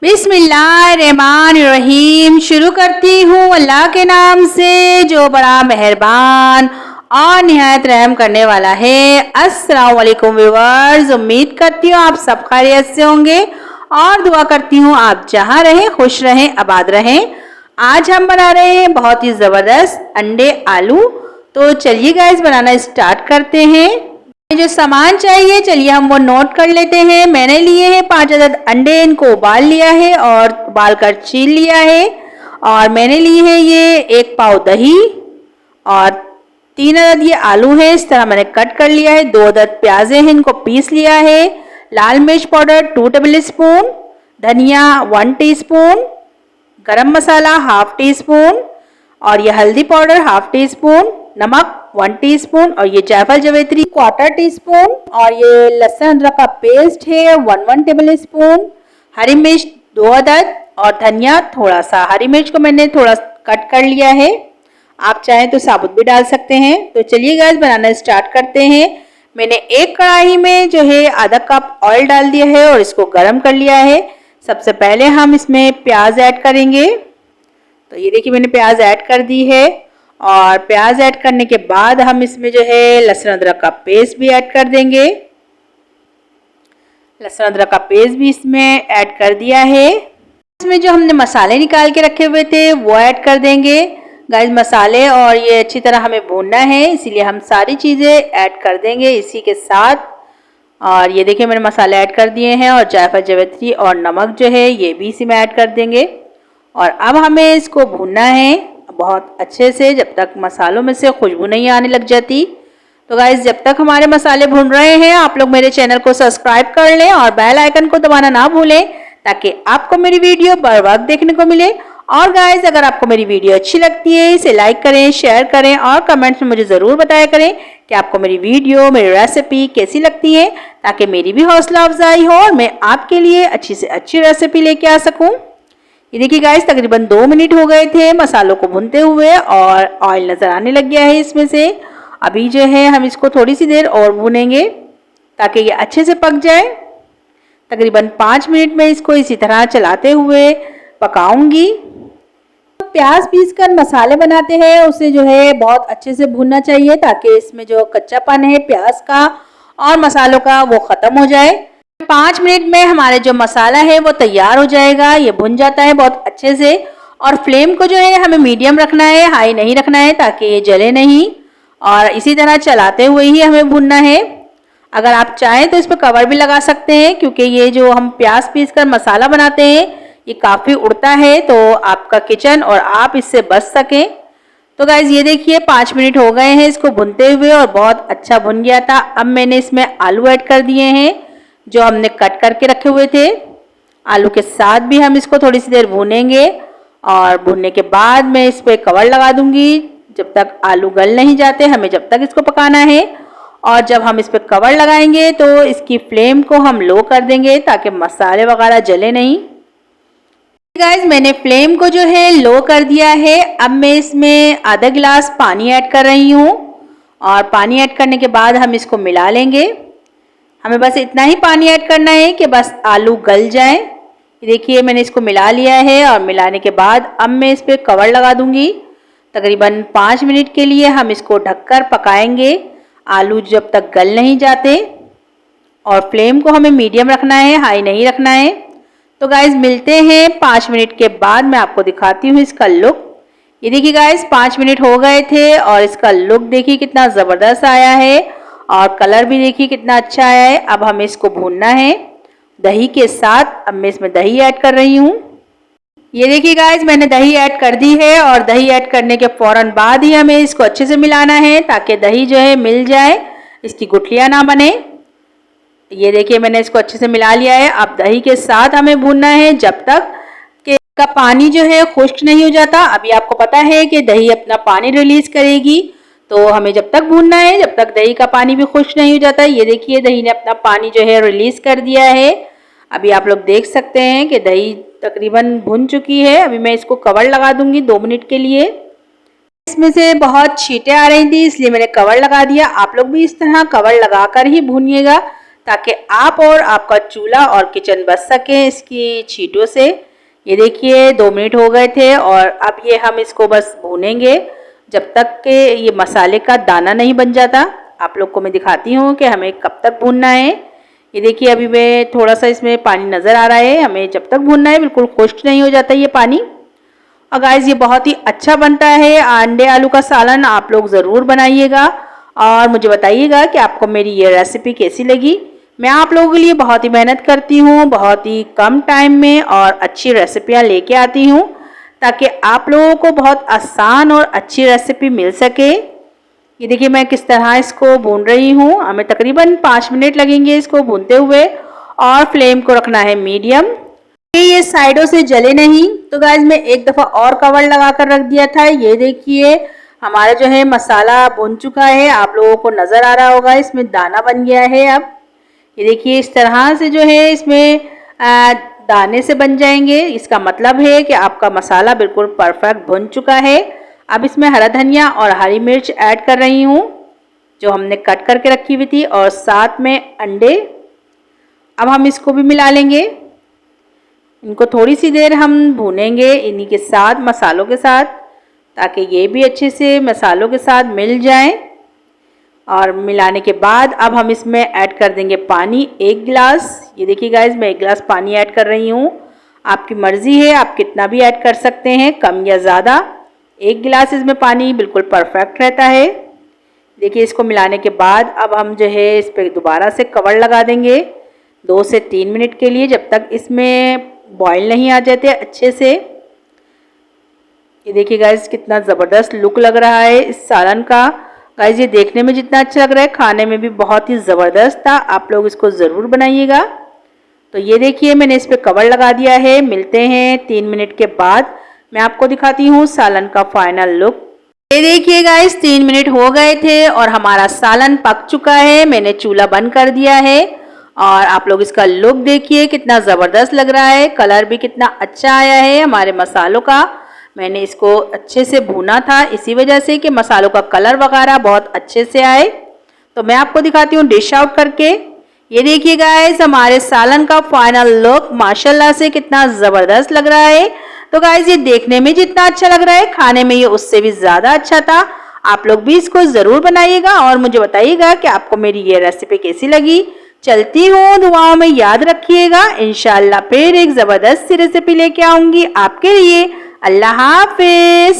बिस्मिल्लाहिर्रहमानिर्रहीम। शुरू करती हूँ अल्लाह के नाम से जो बड़ा मेहरबान और निहायत रहम करने वाला है। अस्सलाम वालेकुम व्यूअर्स, उम्मीद करती हूँ आप सब खैरियत से होंगे और दुआ करती हूँ आप जहाँ रहें खुश रहें आबाद रहें। आज हम बना रहे हैं बहुत ही ज़बरदस्त अंडे आलू। तो चलिए गाइस बनाना स्टार्ट करते हैं। जो सामान चाहिए चलिए हम वो नोट कर लेते हैं। मैंने लिए हैं 5 अदद अंडे, इनको उबाल लिया है और उबाल कर छील लिया है। और मैंने ली है ये 1 पाव दही और 3 अदद ये आलू है, इस तरह मैंने कट कर लिया है। 2 अदद प्याजे हैं, इनको पीस लिया है। लाल मिर्च पाउडर 2 टेबल स्पून, धनिया 1 टीस्पून, गरम मसाला 1/2 टीस्पून और ये हल्दी पाउडर 1/2 टीस्पून, नमक 1 टीस्पून और ये जायफल जवेत्री 1/4 टीस्पून और ये लहसुन अदरक का पेस्ट है 1 टेबल स्पून, हरी मिर्च 2 अदद और धनिया थोड़ा सा। हरी मिर्च को मैंने थोड़ा कट कर लिया है, आप चाहें तो साबुत भी डाल सकते हैं। तो चलिए गैस बनाना स्टार्ट करते हैं। मैंने एक कढ़ाई में जो है आधा कप ऑयल डाल दिया है और इसको गर्म कर लिया है। सबसे पहले हम इसमें प्याज ऐड करेंगे। तो ये देखिए मैंने प्याज ऐड कर दी है और प्याज ऐड करने के बाद हम इसमें जो है लहसुन अदरक का पेस्ट भी ऐड कर देंगे। लहसुन अदरक का पेस्ट भी इसमें ऐड कर दिया है। इसमें जो हमने मसाले निकाल के रखे हुए थे वो ऐड कर देंगे। गाइस मसाले और ये अच्छी तरह हमें भूनना है, इसीलिए हम सारी चीज़ें ऐड कर देंगे इसी के साथ। और ये देखिए मैंने मसाले ऐड कर दिए हैं और जायफल जवेत्री और नमक जो है ये भी इसी में ऐड कर देंगे। और अब हमें इसको भूनना है बहुत अच्छे से जब तक मसालों में से खुशबू नहीं आने लग जाती। तो गाइस जब तक हमारे मसाले भून रहे हैं आप लोग मेरे चैनल को सब्सक्राइब कर लें और बेल आइकन को दबाना ना भूलें ताकि आपको मेरी वीडियो बर वक्त देखने को मिले। और गाइस अगर आपको मेरी वीडियो अच्छी लगती है इसे लाइक करें, शेयर करें और कमेंट्स में मुझे ज़रूर बताया करें कि आपको मेरी वीडियो मेरी रेसिपी कैसी लगती है, ताकि मेरी भी हौसला अफजाई हो और मैं आपके लिए अच्छी से अच्छी रेसिपी लेके आ सकूँ। ये देखिए गाइस तकरीबन 2 मिनट हो गए थे मसालों को भूनते हुए और ऑयल नज़र आने लग गया है इसमें से। अभी जो है हम इसको थोड़ी सी देर और भूनेंगे ताकि ये अच्छे से पक जाए। तकरीबन 5 मिनट में इसको इसी तरह चलाते हुए पकाऊंगी। प्याज पीसकर मसाले बनाते हैं उसे जो है बहुत अच्छे से भूनना चाहिए ताकि इसमें जो कच्चापन है प्याज का और मसालों का वो ख़त्म हो जाए। 5 मिनट में हमारे जो मसाला है वो तैयार हो जाएगा, ये भुन जाता है बहुत अच्छे से। और फ्लेम को जो है हमें मीडियम रखना है, हाई नहीं रखना है ताकि ये जले नहीं। और इसी तरह चलाते हुए ही हमें भुनना है। अगर आप चाहें तो इस पर कवर भी लगा सकते हैं क्योंकि ये जो हम प्याज पीस कर मसाला बनाते हैं ये काफ़ी उड़ता है, तो आपका किचन और आप इससे बच सकें। तो गाइज ये देखिए 5 मिनट हो गए हैं इसको भुनते हुए और बहुत अच्छा भुन गया था। अब मैंने इसमें आलू ऐड कर दिए हैं जो हमने कट करके रखे हुए थे। आलू के साथ भी हम इसको थोड़ी सी देर भूनेंगे और भूनने के बाद मैं इस पर कवर लगा दूंगी जब तक आलू गल नहीं जाते, हमें जब तक इसको पकाना है। और जब हम इस पर कवर लगाएंगे तो इसकी फ्लेम को हम लो कर देंगे ताकि मसाले वगैरह जले नहीं। गाइस मैंने फ्लेम को जो है लो कर दिया है। अब मैं इसमें आधा गिलास पानी ऐड कर रही हूँ और पानी ऐड करने के बाद हम इसको मिला लेंगे। हमें बस इतना ही पानी ऐड करना है कि बस आलू गल जाएं। देखिए मैंने इसको मिला लिया है और मिलाने के बाद अब मैं इस पर कवर लगा दूंगी। तकरीबन 5 मिनट के लिए हम इसको ढककर पकाएंगे आलू जब तक गल नहीं जाते। और फ्लेम को हमें मीडियम रखना है, हाई नहीं रखना है। तो गाइज मिलते हैं 5 मिनट के बाद, मैं आपको दिखाती हूँ इसका लुक। ये देखिए गाइज 5 मिनट हो गए थे और इसका लुक देखिए कितना ज़बरदस्त आया है और कलर भी देखिए कितना अच्छा आया है। अब हमें इसको भूनना है दही के साथ। अब मैं इसमें दही ऐड कर रही हूँ। ये देखिए गाइज मैंने दही ऐड कर दी है और दही ऐड करने के फ़ौरन बाद ही हमें इसको अच्छे से मिलाना है ताकि दही जो है मिल जाए, इसकी गुठलियाँ ना बने। ये देखिए मैंने इसको अच्छे से मिला लिया है। अब दही के साथ हमें भूनना है जब तक कि इसका पानी जो है खुश्क नहीं हो जाता। अभी आपको पता है कि दही अपना पानी रिलीज करेगी, तो हमें जब तक भूनना है जब तक दही का पानी भी खुश्क नहीं हो जाता। ये देखिए दही ने अपना पानी जो है रिलीज कर दिया है। अभी आप लोग देख सकते हैं कि दही तकरीबन भुन चुकी है। अभी मैं इसको कवर लगा दूंगी 2 मिनट के लिए। इसमें से बहुत छींटे आ रही थी इसलिए मैंने कवर लगा दिया। आप लोग भी इस तरह कवर लगाकर ही भूनिएगा ताकि आप और आपका चूल्हा और किचन बच सके इसकी छींटों से। ये देखिए 2 मिनट हो गए थे और अब ये हम इसको बस भूनेंगे जब तक कि ये मसाले का दाना नहीं बन जाता। आप लोग को मैं दिखाती हूँ कि हमें कब तक भूनना है। ये देखिए अभी मैं थोड़ा सा इसमें पानी नज़र आ रहा है, हमें जब तक भूनना है, बिल्कुल खुश्क नहीं हो जाता ये पानी। और गाइस ये बहुत ही अच्छा बनता है अंडे आलू का सालन, आप लोग ज़रूर बनाइएगा और मुझे बताइएगा कि आपको मेरी ये रेसिपी कैसी लगी। मैं आप लोगों के लिए बहुत ही मेहनत करती हूँ, बहुत ही कम टाइम में और अच्छी रेसिपियाँ लेके आती हूँ ताकि आप लोगों को बहुत आसान और अच्छी रेसिपी मिल सके। ये देखिए मैं किस तरह इसको भून रही हूँ। हमें तकरीबन 5 मिनट लगेंगे इसको भूनते हुए और फ्लेम को रखना है मीडियम, ये साइडों से जले नहीं। तो गाइस मैं एक दफ़ा और कवर लगा कर रख दिया था। ये देखिए हमारा जो है मसाला भुन चुका है, आप लोगों को नज़र आ रहा होगा इसमें दाना बन गया है। अब ये देखिए इस तरह से जो है इसमें दाने से बन जाएंगे, इसका मतलब है कि आपका मसाला बिल्कुल परफेक्ट भुन चुका है। अब इसमें हरा धनिया और हरी मिर्च ऐड कर रही हूँ जो हमने कट करके रखी हुई थी और साथ में अंडे। अब हम इसको भी मिला लेंगे, इनको थोड़ी सी देर हम भूनेंगे इन्हीं के साथ, मसालों के साथ, ताकि ये भी अच्छे से मसालों के साथ मिल जाएं। और मिलाने के बाद अब हम इसमें ऐड कर देंगे पानी 1 गिलास। ये देखिए गाइस मैं 1 गिलास पानी ऐड कर रही हूँ, आपकी मर्ज़ी है आप कितना भी ऐड कर सकते हैं, कम या ज़्यादा। 1 गिलास इसमें पानी बिल्कुल परफेक्ट रहता है। देखिए इसको मिलाने के बाद अब हम जो है इस पर दोबारा से कवर लगा देंगे 2 से 3 मिनट के लिए, जब तक इसमें बॉईल नहीं आ जाते अच्छे से। ये देखिए गाइस कितना ज़बरदस्त लुक लग रहा है इस सालन का। गाइस ये देखने में जितना अच्छा लग रहा है खाने में भी बहुत ही ज़बरदस्त था, आप लोग इसको ज़रूर बनाइएगा। तो ये देखिए मैंने इस पर कवर लगा दिया है। मिलते हैं 3 मिनट के बाद, मैं आपको दिखाती हूँ सालन का फाइनल लुक। ये देखिए गाइस 3 मिनट हो गए थे और हमारा सालन पक चुका है। मैंने चूल्हा बंद कर दिया है और आप लोग इसका लुक देखिए कितना ज़बरदस्त लग रहा है, कलर भी कितना अच्छा आया है हमारे मसालों का। मैंने इसको अच्छे से भूना था इसी वजह से कि मसालों का कलर वगैरह बहुत अच्छे से आए। तो मैं आपको दिखाती हूँ डिश आउट करके। ये देखिए गाइस हमारे सालन का फाइनल लुक माशाल्लाह से कितना ज़बरदस्त लग रहा है। तो गाइस ये देखने में जितना अच्छा लग रहा है खाने में ये उससे भी ज़्यादा अच्छा था। आप लोग भी इसको ज़रूर बनाइएगा और मुझे बताइएगा कि आपको मेरी ये रेसिपी कैसी लगी। चलती हूँ, दुआओं में याद रखिएगा। इंशाल्लाह फिर एक ज़बरदस्त सी रेसिपी लेके आऊँगी आपके लिए। अल्लाह हाफिज़।